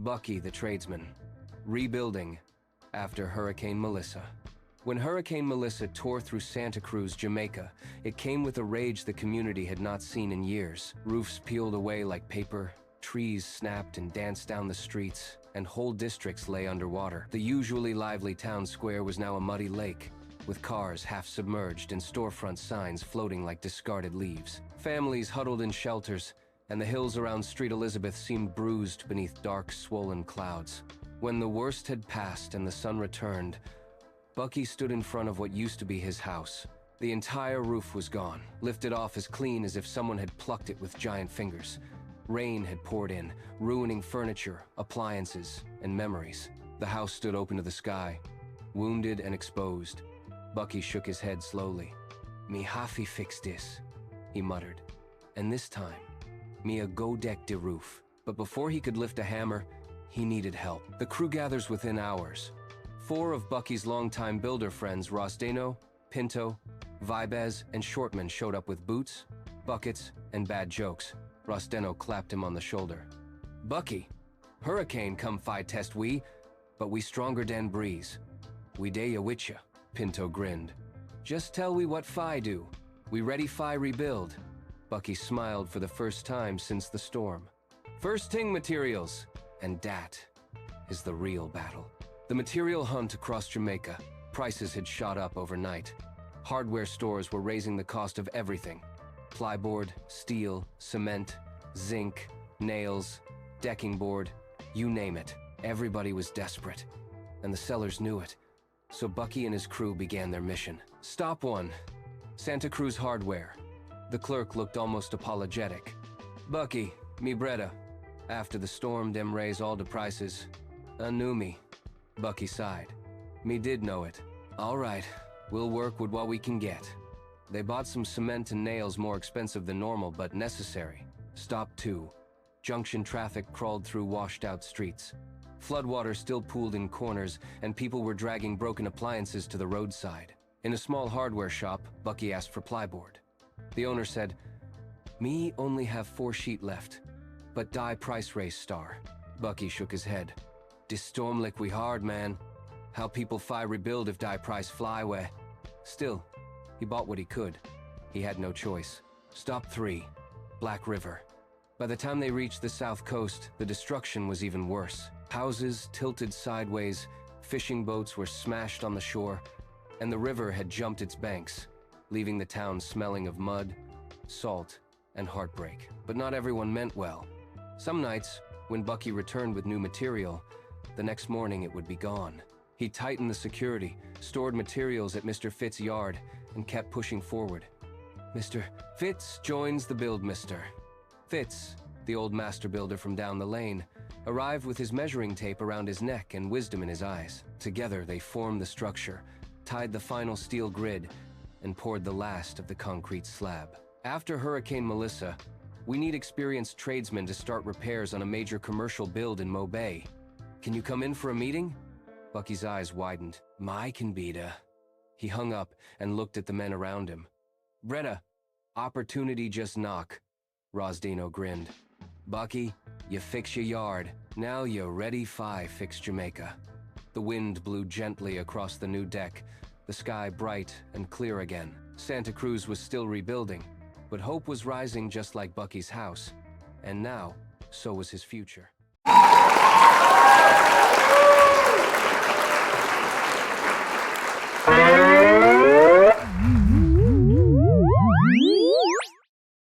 Buckey the Tradesman, rebuilding after Hurricane Melissa. When Hurricane Melissa tore through Santa Cruz, Jamaica, it came with a rage the community had not seen in years. Roofs peeled away like paper, trees snapped and danced down the streets, and whole districts lay underwater. The usually lively town square was now a muddy lake, with cars half submerged and storefront signs floating like discarded leaves. Families huddled in shelters, and the hills around Street Elizabeth seemed bruised beneath dark, swollen clouds. When the worst had passed and the sun returned, Buckey stood in front of what used to be his house. The entire roof was gone, lifted off as clean as if someone had plucked it with giant fingers. Rain had poured in, ruining furniture, appliances, and memories. The house stood open to the sky, wounded and exposed. Buckey shook his head slowly. "Me hafi fix this," he muttered. "And this time, me a go deck de roof." But before he could lift a hammer, he needed help. The crew gathers within hours. 4 of Buckey's longtime builder friends, Rosdano, Pinto, Vibez, and Shortman showed up with boots, buckets, and bad jokes. Rosdano clapped him on the shoulder. "Buckey, hurricane come fi test we, but we stronger dan breeze. We day ya with ya." Pinto grinned. "Just tell we what fi do. We ready fi rebuild." Buckey smiled for the first time since the storm. "First ting materials, and dat is the real battle." The material hunt across Jamaica. Prices had shot up overnight. Hardware stores were raising the cost of everything. Plyboard, steel, cement, zinc, nails, decking board, you name it. Everybody was desperate, and the sellers knew it. So Buckey and his crew began their mission. Stop one. Santa Cruz Hardware. The clerk looked almost apologetic. "Buckey, me breda. After the storm, dem raise all the prices. Knew me." Buckey sighed. "Me did know it. All right, we'll work with what we can get." They bought some cement and nails, more expensive than normal, but necessary. Stop 2. Junction traffic crawled through washed-out streets. Floodwater still pooled in corners, and people were dragging broken appliances to the roadside. In a small hardware shop, Buckey asked for plyboard. The owner said, "Me only have 4 sheet left, but die price race star." Buckey shook his head. "Dis storm lick we hard, man. How people fi rebuild if die price fly way?" Still, he bought what he could. He had no choice. Stop 3. Black River. By the time they reached the south coast, the destruction was even worse. Houses tilted sideways, fishing boats were smashed on the shore, and the river had jumped its banks, leaving the town smelling of mud, salt, and heartbreak. But not everyone meant well. Some nights, when Buckey returned with new material, the next morning it would be gone. He tightened the security, stored materials at Mr. Fitz's yard, and kept pushing forward. "Mr. Fitz joins the build, mister." Fitz, the old master builder from down the lane, arrived with his measuring tape around his neck and wisdom in his eyes. Together they formed the structure, tied the final steel grid, and poured the last of the concrete slab. After Hurricane Melissa, we need experienced tradesmen to start repairs on a major commercial build in Mo Bay. Can you come in for a meeting? Buckey's eyes widened. "My can be da." He hung up and looked at the men around him. "Breda, opportunity just knock." Rosdino grinned. "Buckey, you fix your yard. Now you're ready fi fix Jamaica." The wind blew gently across the new deck, the sky bright and clear again. Santa Cruz was still rebuilding, but hope was rising just like Buckey's house. And now, so was his future.